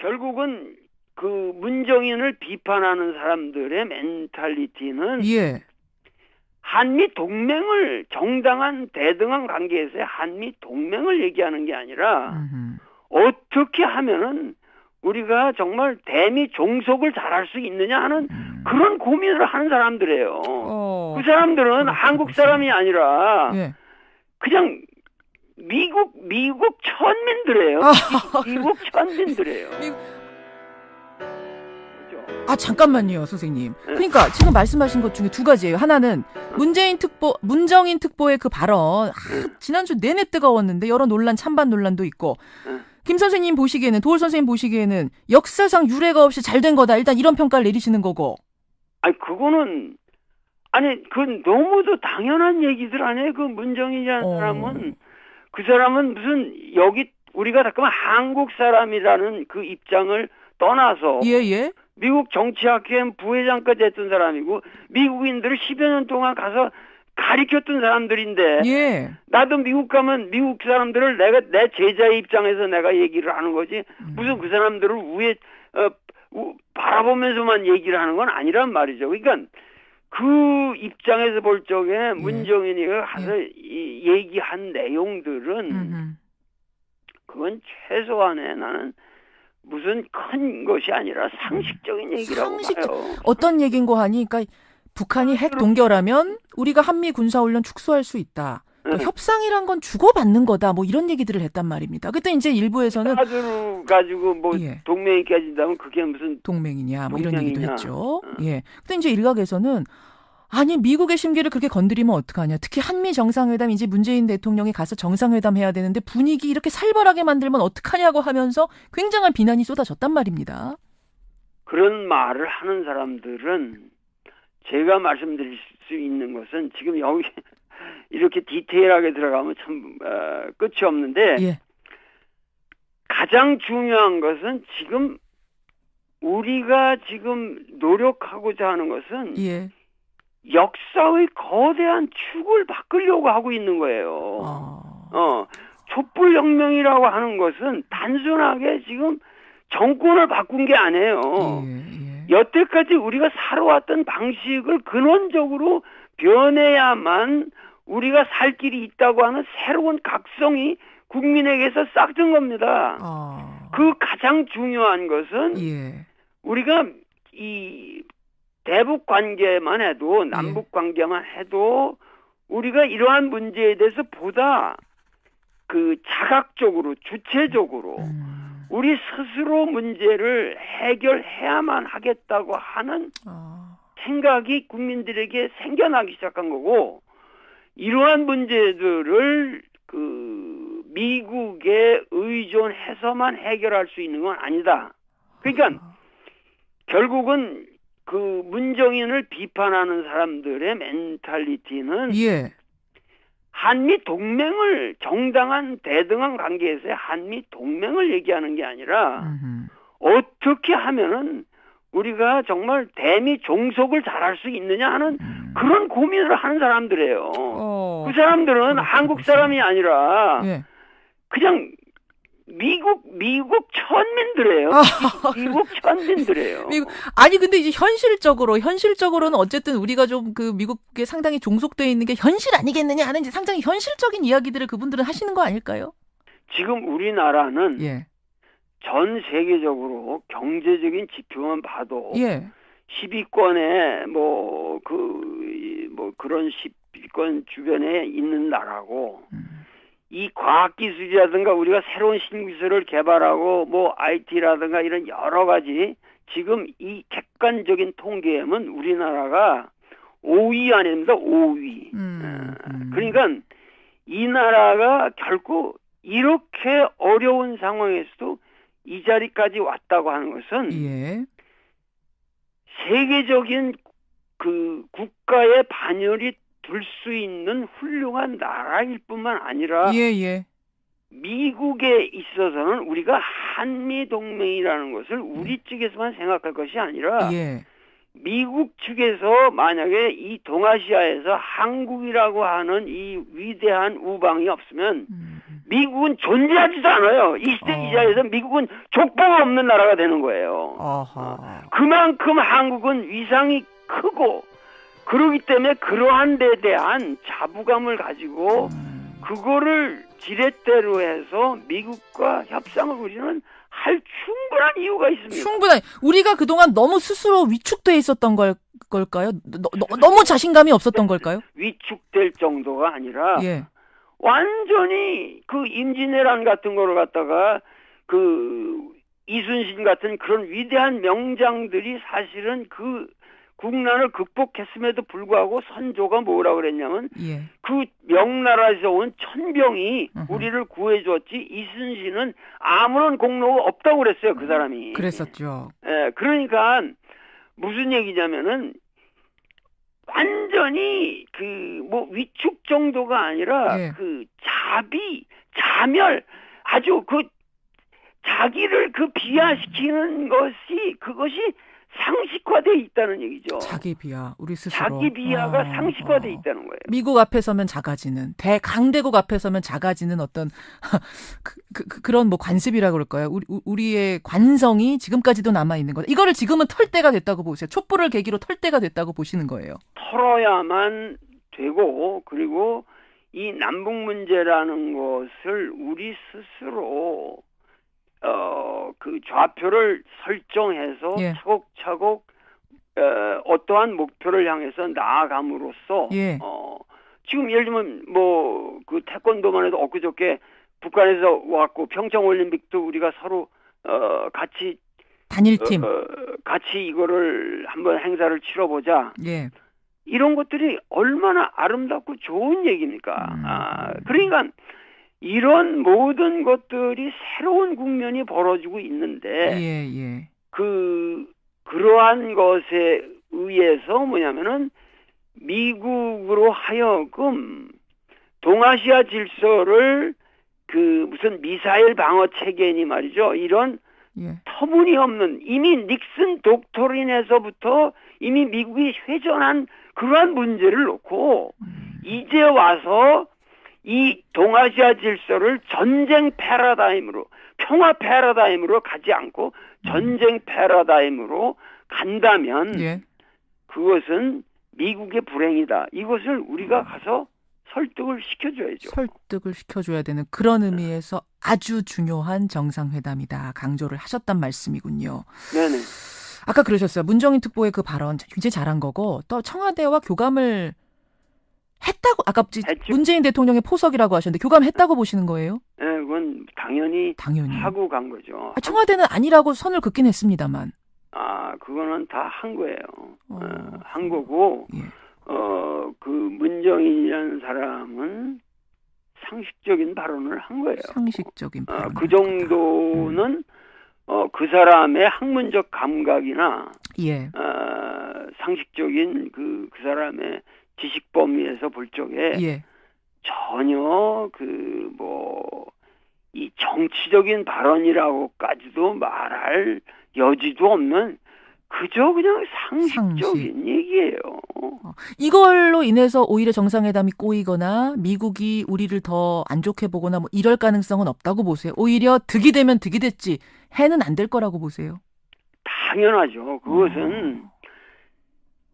결국은 그 문정인을 비판하는 사람들의 멘탈리티는 예. 한미 동맹을 정당한 대등한 관계에서의 한미 동맹을 얘기하는 게 아니라 음흠. 어떻게 하면은 우리가 정말 대미 종속을 잘할 수 있느냐 하는 그런 고민을 하는 사람들이에요. 그 사람들은 그렇다고 한국 보세요. 사람이 아니라 예. 그냥 미국 천민들이에요. 미국 천민들이에요. 그렇죠? 잠깐만요, 선생님. 그러니까 지금 말씀하신 것 중에 두 가지예요. 하나는 문정인 특보의 그 발언, 지난주 내내 뜨거웠는데 여러 논란, 찬반 논란도 있고, 김 선생님 보시기에는, 도올 선생님 보시기에는 역사상 유례가 없이 잘 된 거다. 일단 이런 평가를 내리시는 거고. 그거는 그건 너무도 당연한 얘기들 아니에요. 그 문정인이라는 사람은 그 사람은 무슨 여기 우리가 잠깐만 한국 사람이라는 그 입장을 떠나서 예. 미국 정치학회 부회장까지 했던 사람이고 미국인들을 10여 년 동안 가서 가르쳤던 사람들인데 예. 나도 미국 가면 미국 사람들을 내가 내 제자의 입장에서 내가 얘기를 하는 거지 무슨 그 사람들을 바라보면서만 얘기를 하는 건 아니란 말이죠. 그러니까 그 입장에서 볼 적에 문정인이 가서 얘기한 내용들은 그건 최소한의 나는 무슨 큰 것이 아니라 상식적인 얘기라고 봐요. 어떤 얘기인 거 하니? 그러니까 북한이 핵 동결하면 우리가 한미 군사훈련 축소할 수 있다. 그러니까 협상이란 건 주고받는 거다. 뭐 이런 얘기들을 했단 말입니다. 그때 이제 일부에서는 가지고 뭐 동맹이 깨진다면 그게 무슨 동맹이냐 뭐 이런 얘기도 했죠. 예. 근데 이제 일각에서는 아니 미국의 심기를 그렇게 건드리면 어떡하냐. 특히 한미 정상회담 이제 문재인 대통령이 가서 정상회담 해야 되는데 분위기 이렇게 살벌하게 만들면 어떡하냐고 하면서 굉장한 비난이 쏟아졌단 말입니다. 그런 말을 하는 사람들은 제가 말씀드릴 수 있는 것은 지금 여기 이렇게 디테일하게 들어가면 참 끝이 없는데 가장 중요한 것은 지금 우리가 지금 노력하고자 하는 것은 역사의 거대한 축을 바꾸려고 하고 있는 거예요. 촛불혁명이라고 하는 것은 단순하게 지금 정권을 바꾼 게 아니에요. 여태까지 우리가 살아왔던 방식을 근원적으로 변해야만 우리가 살 길이 있다고 하는 새로운 각성이 국민에게서 싹튼 겁니다. 그 가장 중요한 것은 우리가 이 대북 관계만 해도 남북 관계만 해도 우리가 이러한 문제에 대해서 보다 그 자각적으로 주체적으로 우리 스스로 문제를 해결해야만 하겠다고 하는 생각이 국민들에게 생겨나기 시작한 거고 이러한 문제들을 그 미국에 의존해서만 해결할 수 있는 건 아니다. 그러니까 결국은 그 문정인을 비판하는 사람들의 멘탈리티는 한미 동맹을 정당한 대등한 관계에서의 한미 동맹을 얘기하는 게 아니라 어떻게 하면은 우리가 정말 대미 종속을 잘할 수 있느냐 하는 그런 고민을 하는 사람들이에요. 그 사람들은 한국 사람이 아니라 그냥 미국 천민들이에요. 미국 천민들이에요. 아니 근데 이제 현실적으로는 어쨌든 우리가 좀 그 미국에 상당히 종속되어 있는 게 현실 아니겠느냐 하는 이제 상당히 현실적인 이야기들을 그분들은 하시는 거 아닐까요? 지금 우리나라는 전 세계적으로 경제적인 지표만 봐도 10위권에 그런 10위권 주변에 있는 나라고 이 과학기술이라든가 우리가 새로운 신기술을 개발하고 뭐 IT라든가 이런 여러 가지 지금 이 객관적인 통계에는 우리나라가 5위 아닙니다. 5위. 그러니까 이 나라가 결코 이렇게 어려운 상황에서도 이 자리까지 왔다고 하는 것은 세계적인 그 국가의 반열이 들 수 있는 훌륭한 나라일 뿐만 아니라 미국에 있어서는 우리가 한미동맹이라는 것을 우리 측에서만 생각할 것이 아니라 미국 측에서 만약에 이 동아시아에서 한국이라고 하는 이 위대한 우방이 없으면 미국은 존재하지도 않아요. 이시대기자에서 미국은 족보가 없는 나라가 되는 거예요. 그만큼 한국은 위상이 크고 그러기 때문에 그러한 데 대한 자부감을 가지고 그거를 지렛대로 해서 미국과 협상을 우리는 할 충분한 이유가 있습니다. 충분한. 우리가 그동안 너무 스스로 위축돼 있었던 걸까요? 너무 자신감이 없었던 걸까요? 위축될 정도가 아니라 예. 완전히 그 임진왜란 같은 거를 갖다가 그 이순신 같은 그런 위대한 명장들이 사실은 그 국난을 극복했음에도 불구하고 선조가 뭐라 그랬냐면 예. 그 명나라에서 온 천병이 우리를 구해줬지 이순신은 아무런 공로가 없다고 그랬어요. 그 사람이. 그랬었죠. 예, 그러니까 무슨 얘기냐면은 완전히 그 뭐 위축 정도가 아니라 예. 그 자멸 아주 그 자기를 그 비하시키는 것이 그것이 상식화돼 있다는 얘기죠. 자기 비하, 우리 스스로. 자기 비하가 상식화돼 있다는 거예요. 미국 앞에 서면 작아지는, 대강대국 앞에 서면 작아지는 어떤 그런 뭐 관습이라 그럴까요? 우리의 관성이 지금까지도 남아 있는 거다. 이거를 지금은 털 때가 됐다고 보세요. 촛불을 계기로 털 때가 됐다고 보시는 거예요. 털어야만 되고 그리고 이 남북 문제라는 것을 우리 스스로 그 좌표를 설정해서 예. 차곡차곡 어떠한 목표를 향해서 나아감으로써 예. 지금 예를 들면 뭐 그 태권도만 해도 엊그저께 북한에서 왔고 평창 올림픽도 우리가 서로 같이 단일팀 같이 이거를 한번 행사를 치러보자. 예. 이런 것들이 얼마나 아름답고 좋은 얘기입니까? 그러니까 이런 모든 것들이 새로운 국면이 벌어지고 있는데 예. 그러한 것에 의해서 뭐냐면은 미국으로 하여금 동아시아 질서를 그 무슨 미사일 방어 체계니 말이죠. 이런 예. 터무니없는 이미 닉슨 독토린에서부터 이미 미국이 회전한 그러한 문제를 놓고 이제 와서 이 동아시아 질서를 전쟁 패러다임으로 평화 패러다임으로 가지 않고 전쟁 패러다임으로 간다면 예. 그것은 미국의 불행이다. 이것을 우리가 가서 설득을 시켜줘야죠. 설득을 시켜줘야 되는 그런 의미에서 아주 중요한 정상회담이다. 강조를 하셨단 말씀이군요. 네네. 아까 그러셨어요. 문정인 특보의 그 발언 굉장히 잘한 거고 또 청와대와 교감을 했다고 아까 문재인 대통령의 포석이라고 하셨는데 교감했다고 보시는 거예요? 네, 그건 당연히 하고 간 거죠. 청와대는 아니라고 선을 긋긴 했습니다만. 그거는 다 한 거예요. 한 거고 예. 그 문정인이라는 사람은 상식적인 발언을 한 거예요. 상식적인 발언. 그 정도는 그 사람의 학문적 감각이나 예. 상식적인 그 사람의 지식 범위에서 볼 적에 예. 전혀 이 정치적인 발언이라고까지도 말할 여지도 없는 그저 그냥 상식적인 얘기예요. 이걸로 인해서 오히려 정상회담이 꼬이거나 미국이 우리를 더 안 좋게 보거나 뭐 이럴 가능성은 없다고 보세요. 오히려 득이 되면 득이 됐지 해는 안 될 거라고 보세요. 당연하죠. 그것은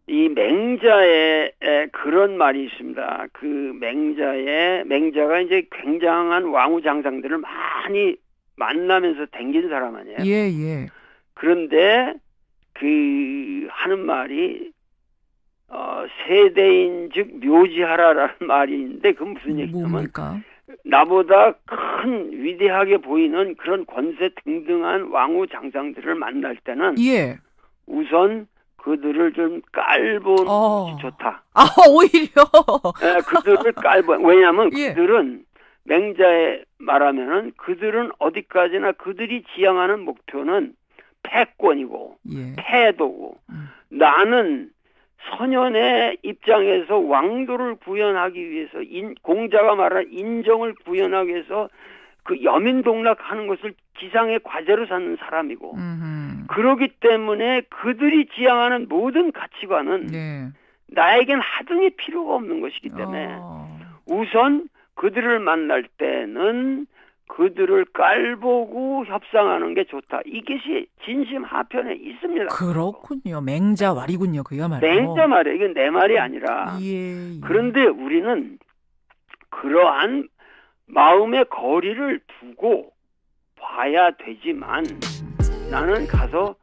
이 맹자에 그런 말이 있습니다. 그 맹자가 이제 굉장한 왕후 장상들을 많이 만나면서 댕긴 사람 아니에요. 예. 그런데 그 하는 말이 세대인즉 묘지하라라는 말이 있는데 그건 무슨 얘기냐면 뭡니까? 나보다 큰 위대하게 보이는 그런 권세 등등한 왕후 장상들을 만날 때는 예. 우선 그들을 좀 깔보는 것이 좋다. 오히려. 네, 그들을 왜냐하면 예. 그들은 맹자에 말하면은 그들은 어디까지나 그들이 지향하는 목표는 패권이고 예. 패도고 나는 선현의 입장에서 왕도를 구현하기 위해서 공자가 말한 인정을 구현하기 위해서 그 여민동락하는 것을 지상의 과제로 삼는 사람이고 그러기 때문에 그들이 지향하는 모든 가치관은 나에겐 하등이 필요가 없는 것이기 때문에 우선 그들을 만날 때는 그들을 깔보고 협상하는 게 좋다. 이것이 진심 하편에 있습니다. 그렇군요. 맹자왈이군요. 그야말로. 맹자말이에요. 이건 내 말이 아니라. 예, 예. 그런데 우리는 그러한 마음의 거리를 두고 봐야 되지만 나는 가서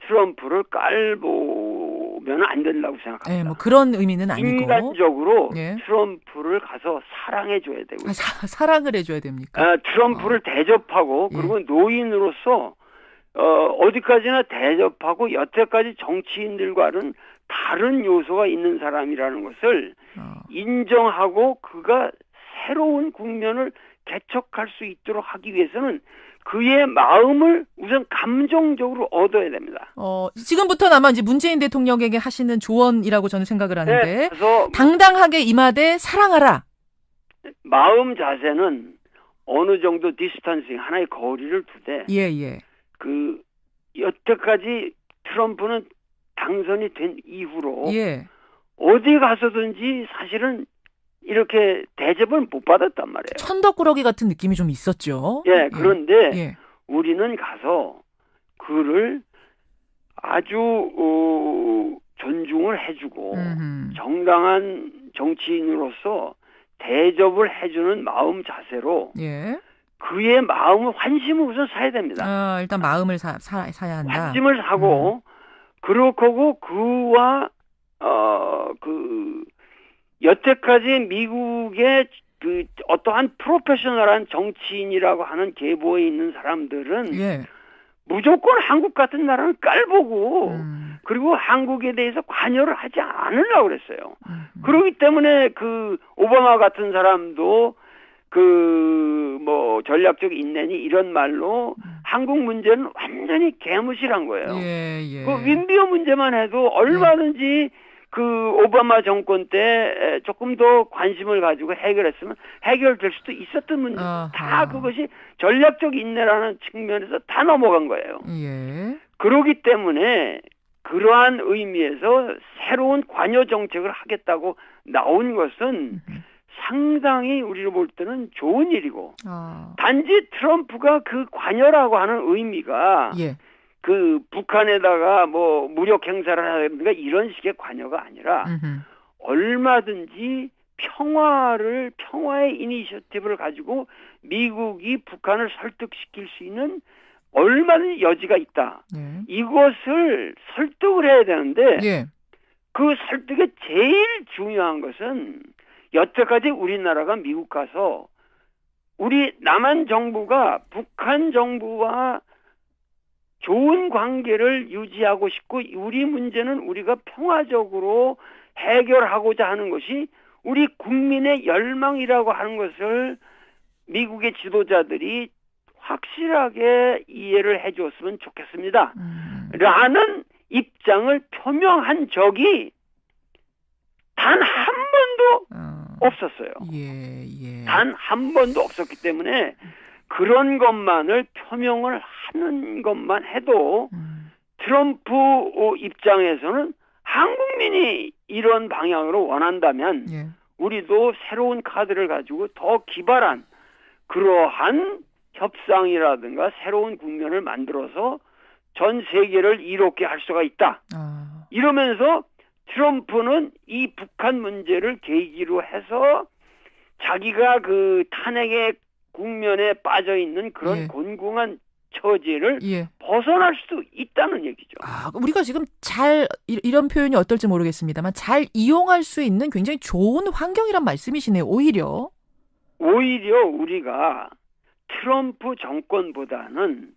트럼프를 깔보면 안 된다고 생각합니다. 네, 뭐 그런 의미는 아니고 인간적으로 예. 트럼프를 가서 사랑해줘야 되고 사랑을 해줘야 됩니까? 트럼프를 대접하고 그리고 노인으로서 어디까지나 대접하고 여태까지 정치인들과는 다른 요소가 있는 사람이라는 것을 인정하고 그가 새로운 국면을 개척할 수 있도록 하기 위해서는 그의 마음을 우선 감정적으로 얻어야 됩니다. 지금부터는 아마 이제 문재인 대통령에게 하시는 조언이라고 저는 생각을 하는데 네, 그래서 당당하게 임하되 사랑하라. 마음 자세는 어느 정도 디스턴싱 하나의 거리를 두되 예. 그 여태까지 트럼프는 당선이 된 이후로 예. 어디 가서든지 사실은 이렇게 대접을 못 받았단 말이에요. 천덕꾸러기 같은 느낌이 좀 있었죠. 예, 그런데 예. 우리는 가서 그를 아주 존중을 해주고 정당한 정치인으로서 대접을 해주는 마음 자세로 예. 그의 마음을 환심을 우선 사야 됩니다. 일단 마음을 사야 한다. 환심을 사고 그렇고 그와 여태까지 미국의 그 어떠한 프로페셔널한 정치인이라고 하는 계보에 있는 사람들은 예. 무조건 한국 같은 나라는 깔보고 그리고 한국에 대해서 관여를 하지 않으려고 그랬어요. 그렇기 때문에 그 오바마 같은 사람도 전략적 인내니 이런 말로 한국 문제는 완전히 개무시한 거예요. 예. 그 윈비어 문제만 해도 얼마든지 그 오바마 정권 때 조금 더 관심을 가지고 해결했으면 해결될 수도 있었던 문제. 다 그것이 전략적 인내라는 측면에서 다 넘어간 거예요. 예. 그렇기 때문에 그러한 의미에서 새로운 관여 정책을 하겠다고 나온 것은 상당히 우리로 볼 때는 좋은 일이고 단지 트럼프가 그 관여라고 하는 의미가 예. 그 북한에다가 뭐 무력 행사를 하든가 이런 식의 관여가 아니라 얼마든지 평화의 이니셔티브를 가지고 미국이 북한을 설득시킬 수 있는 얼마든지 여지가 있다. 이것을 설득을 해야 되는데 그 설득의 제일 중요한 것은 여태까지 우리나라가 미국 가서 우리 남한 정부가 북한 정부와 좋은 관계를 유지하고 싶고 우리 문제는 우리가 평화적으로 해결하고자 하는 것이 우리 국민의 열망이라고 하는 것을 미국의 지도자들이 확실하게 이해를 해줬으면 좋겠습니다. 라는 입장을 표명한 적이 단 한 번도 없었어요. 단 한 번도 없었기 때문에 그런 것만을 표명을 하는 것만 해도 트럼프 입장에서는 한국민이 이런 방향으로 원한다면 우리도 새로운 카드를 가지고 더 기발한 그러한 협상이라든가 새로운 국면을 만들어서 전 세계를 이롭게 할 수가 있다. 이러면서 트럼프는 이 북한 문제를 계기로 해서 자기가 그 탄핵의 국면에 빠져 있는 그런 곤궁한 처지를 벗어날 수도 있다는 얘기죠. 우리가 지금 이런 표현이 어떨지 모르겠습니다만 잘 이용할 수 있는 굉장히 좋은 환경이란 말씀이시네요. 오히려 우리가 트럼프 정권보다는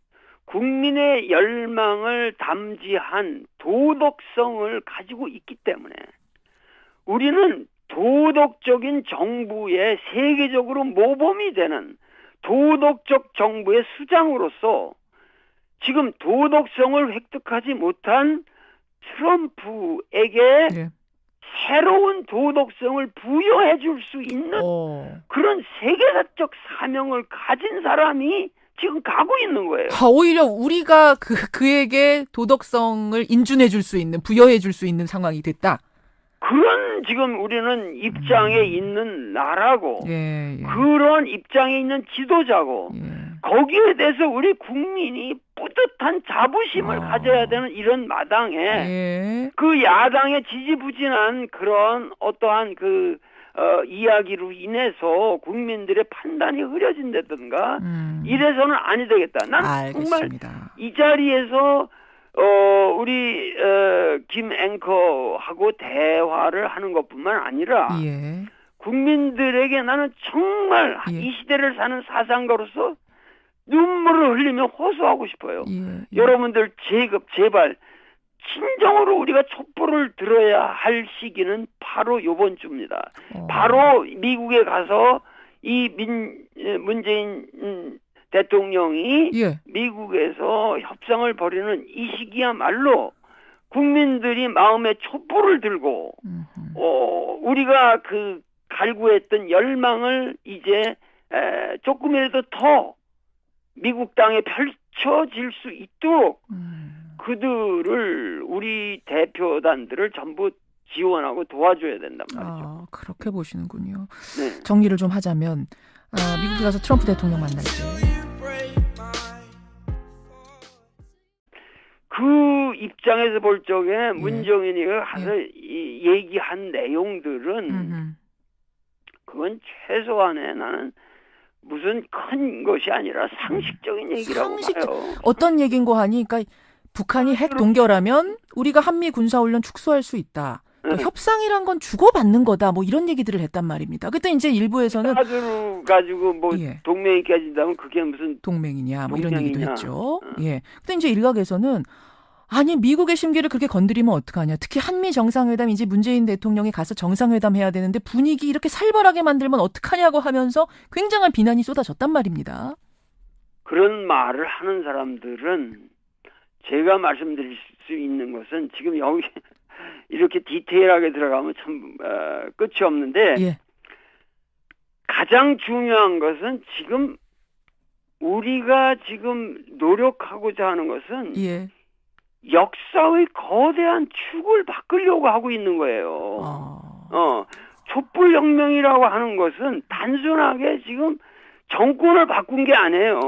국민의 열망을 담지한 도덕성을 가지고 있기 때문에 우리는 도덕적인 정부의 세계적으로 모범이 되는 도덕적 정부의 수장으로서 지금 도덕성을 획득하지 못한 트럼프에게 새로운 도덕성을 부여해 줄 수 있는 그런 세계사적 사명을 가진 사람이 지금 가고 있는 거예요. 오히려 우리가 그에게 도덕성을 인준해 줄 수 있는, 부여해 줄 수 있는 상황이 됐다. 그런 그런 지금 우리는 입장에 있는 나라고 예, 예. 그런 입장에 있는 지도자고 예. 거기에 대해서 우리 국민이 뿌듯한 자부심을 가져야 되는 이런 마당에 예. 그 야당의 지지부진한 그런 어떠한 이야기로 인해서 국민들의 판단이 흐려진다든가 이래서는 아니 되겠다. 난 알겠습니다. 정말 이 자리에서 우리 김 앵커하고 대화를 하는 것뿐만 아니라 예. 국민들에게 나는 정말 예. 이 시대를 사는 사상가로서 눈물을 흘리며 호소하고 싶어요. 예. 여러분들 제발 진정으로 우리가 촛불을 들어야 할 시기는 바로 요번 주입니다. 바로 미국에 가서 이 문재인 대통령이 예. 미국에서 협상을 벌이는 이 시기야말로 국민들이 마음에 촛불을 들고 우리가 갈구했던 열망을 이제 조금이라도 더 미국 땅에 펼쳐질 수 있도록 그들을 우리 대표단들을 전부 지원하고 도와줘야 된단 말이죠. 그렇게 보시는군요. 네. 정리를 좀 하자면 미국에 가서 트럼프 대통령 만날 때 그 입장에서 볼 적에 문정인이 가서 얘기한 내용들은 그건 최소한의 나는 무슨 큰 것이 아니라 상식적인 얘기라고 봐요. 어떤 얘기인고 하니 그러니까 북한이 핵 동결하면 우리가 한미 군사훈련 축소할 수 있다. 그러니까 협상이란 건 주고받는 거다. 뭐 이런 얘기들을 했단 말입니다. 그때 이제 일부에서는 사드로 가지고 뭐 동맹이 깨진다면 그게 무슨 동맹이냐 뭐 이런 얘기도 했죠. 예. 근데 이제 일각에서는 아니 미국의 심기를 그렇게 건드리면 어떡하냐. 특히 한미 정상회담 이제 문재인 대통령이 가서 정상회담 해야 되는데 분위기 이렇게 살벌하게 만들면 어떡하냐고 하면서 굉장한 비난이 쏟아졌단 말입니다. 그런 말을 하는 사람들은 제가 말씀드릴 수 있는 것은 지금 여기 이렇게 디테일하게 들어가면 참 끝이 없는데 예. 가장 중요한 것은 지금 우리가 지금 노력하고자 하는 것은 예. 역사의 거대한 축을 바꾸려고 하고 있는 거예요. 촛불혁명이라고 하는 것은 단순하게 지금 정권을 바꾼 게 아니에요.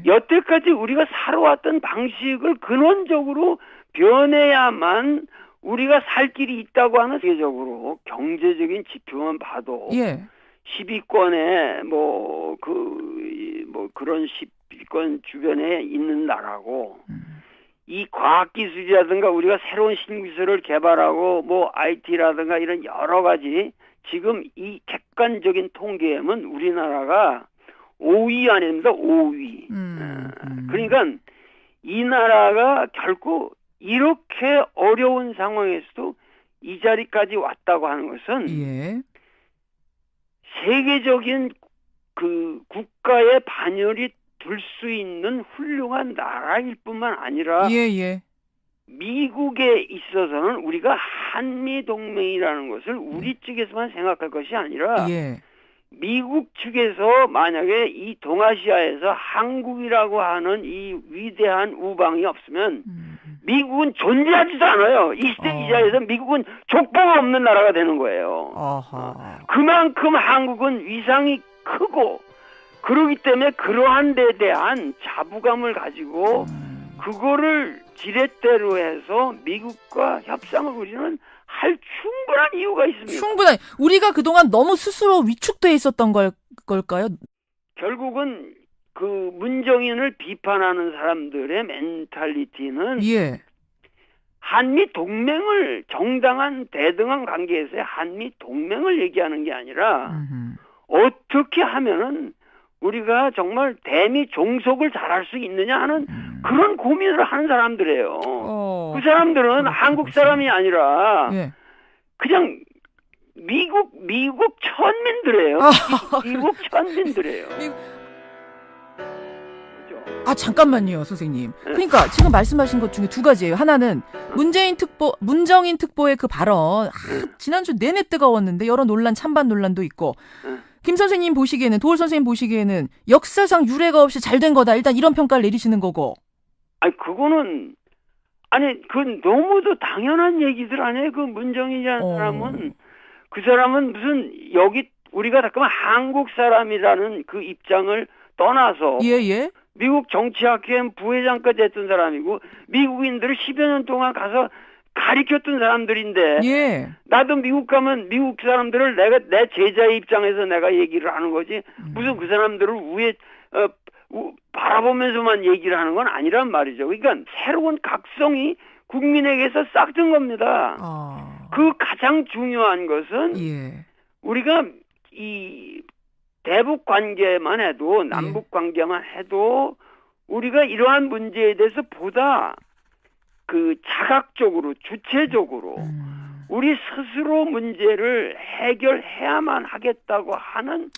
여태까지 우리가 살아왔던 방식을 근원적으로 변해야만 우리가 살 길이 있다고 하는 세계적으로 경제적인 지표만 봐도 10위권에 그런 10위권 주변에 있는 나라고 이 과학기술이라든가 우리가 새로운 신기술을 개발하고 뭐 IT라든가 이런 여러 가지 지금 이 객관적인 통계에는 우리나라가 5위 아닙니다. 5위. 그러니까 이 나라가 결코 이렇게 어려운 상황에서도 이 자리까지 왔다고 하는 것은 세계적인 그 국가의 반열이 들 수 있는 훌륭한 나라일 뿐만 아니라 미국에 있어서는 우리가 한미동맹이라는 것을 우리 측에서만 생각할 것이 아니라 미국 측에서 만약에 이 동아시아에서 한국이라고 하는 이 위대한 우방이 없으면 미국은 존재하지도 않아요. 이 시대 이 자리에서 미국은 족보가 없는 나라가 되는 거예요. 그만큼 한국은 위상이 크고 그러기 때문에 그러한 데에 대한 자부감을 가지고 그거를 지렛대로 해서 미국과 협상을 우리는 할 충분한 이유가 있습니다. 충분한. 우리가 그동안 너무 스스로 위축돼 있었던 걸까요? 결국은 그 문정인을 비판하는 사람들의 멘탈리티는 한미 동맹을 정당한 대등한 관계에서의 한미 동맹을 얘기하는 게 아니라 어떻게 하면은 우리가 정말 대미 종속을 잘할 수 있느냐 하는 그런 고민을 하는 사람들이에요. 그 사람들은 한국 사람이 아니라 그냥 미국 천민들이에요. 미국 천민들이에요. 잠깐만요, 선생님. 그러니까 지금 말씀하신 것 중에 두 가지예요. 하나는 문정인 특보의 그 발언 지난주 내내 뜨거웠는데 여러 논란, 찬반 논란도 있고 김 선생님 보시기에는, 도올 선생님 보시기에는 역사상 유례가 없이 잘 된 거다. 일단 이런 평가를 내리시는 거고. 그거는 아니 그 너무도 당연한 얘기들 아니에요. 그 문정인이라는 사람은 그 사람은 무슨 여기 우리가 잠깐만 한국 사람이라는 그 입장을 떠나서 예. 미국 정치학회 부회장까지 했던 사람이고 미국인들을 10여 년 동안 가서 가리켰던 사람들인데 예. 나도 미국 가면 미국 사람들을 내가 내 제자의 입장에서 내가 얘기를 하는 거지 무슨 그 사람들을 바라보면서만 얘기를 하는 건 아니란 말이죠. 그러니까 새로운 각성이 국민에게서 싹튼 겁니다. 그 가장 중요한 것은 예. 우리가 이 대북 관계만 해도 남북 관계만 해도 우리가 이러한 문제에 대해서 보다 그 자각적으로 주체적으로 우리 스스로 문제를 해결해야만 하겠다고 하는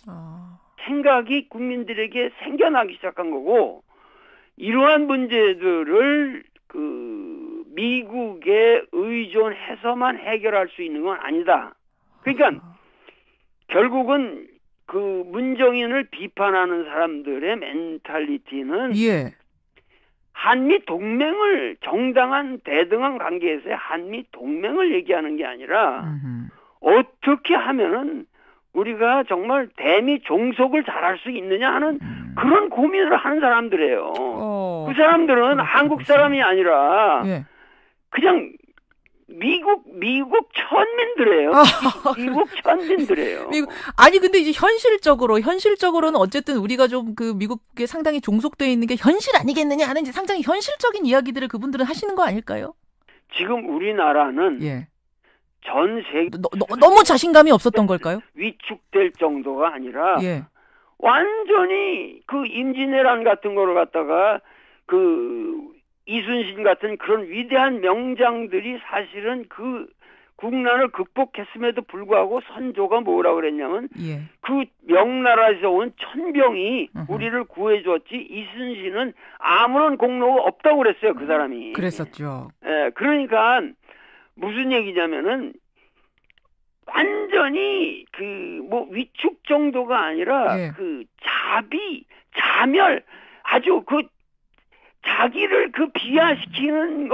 생각이 국민들에게 생겨나기 시작한 거고 이러한 문제들을 그 미국에 의존해서만 해결할 수 있는 건 아니다. 그러니까 결국은 그 문정인을 비판하는 사람들의 멘탈리티는 한미 동맹을 정당한 대등한 관계에서의 한미 동맹을 얘기하는 게 아니라 어떻게 하면은 우리가 정말 대미 종속을 잘할 수 있느냐 하는 그런 고민을 하는 사람들이에요. 그 사람들은 한국 사람이 아니라 그냥 미국 천민들이에요. 미국 천민들이에요. 아니 근데 이제 현실적으로는 어쨌든 우리가 좀 그 미국에 상당히 종속돼 있는 게 현실 아니겠느냐 하는 이제 상당히 현실적인 이야기들을 그분들은 하시는 거 아닐까요? 지금 우리나라는 전 세계 너무 자신감이 없었던 걸까요? 위축될 정도가 아니라 완전히 그 임진왜란 같은 거를 갖다가 그 이순신 같은 그런 위대한 명장들이 사실은 그 국난을 극복했음에도 불구하고 선조가 뭐라 그랬냐면 그 명나라에서 온 천병이 우리를 구해줬지 이순신은 아무런 공로가 없다고 그랬어요. 그 사람이. 그랬었죠. 그러니까 무슨 얘기냐면은 완전히 그 뭐 위축 정도가 아니라 그 자멸 아주 그 자기를 그 비하시키는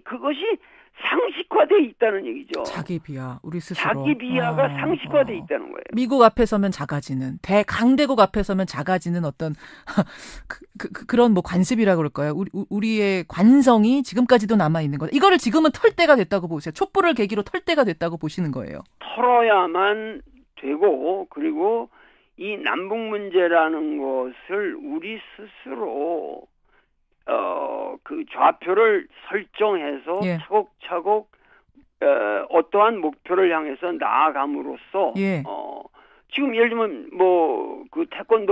그것이 상식화되어 있다는 얘기죠. 자기 비하, 우리 스스로. 자기 비하가 상식화되어 있다는 거예요. 미국 앞에 서면 작아지는, 강대국 앞에 서면 작아지는 어떤 그런 뭐 관습이라 그럴까요? 우리의 관성이 지금까지도 남아 있는 거다. 이거를 지금은 털 때가 됐다고 보세요. 촛불을 계기로 털 때가 됐다고 보시는 거예요. 털어야만 되고 그리고 이 남북 문제라는 것을 우리 스스로 그 좌표를 설정해서 차곡차곡 어떠한 목표를 향해서 나아감으로써 지금 예를 들면 뭐 그 태권도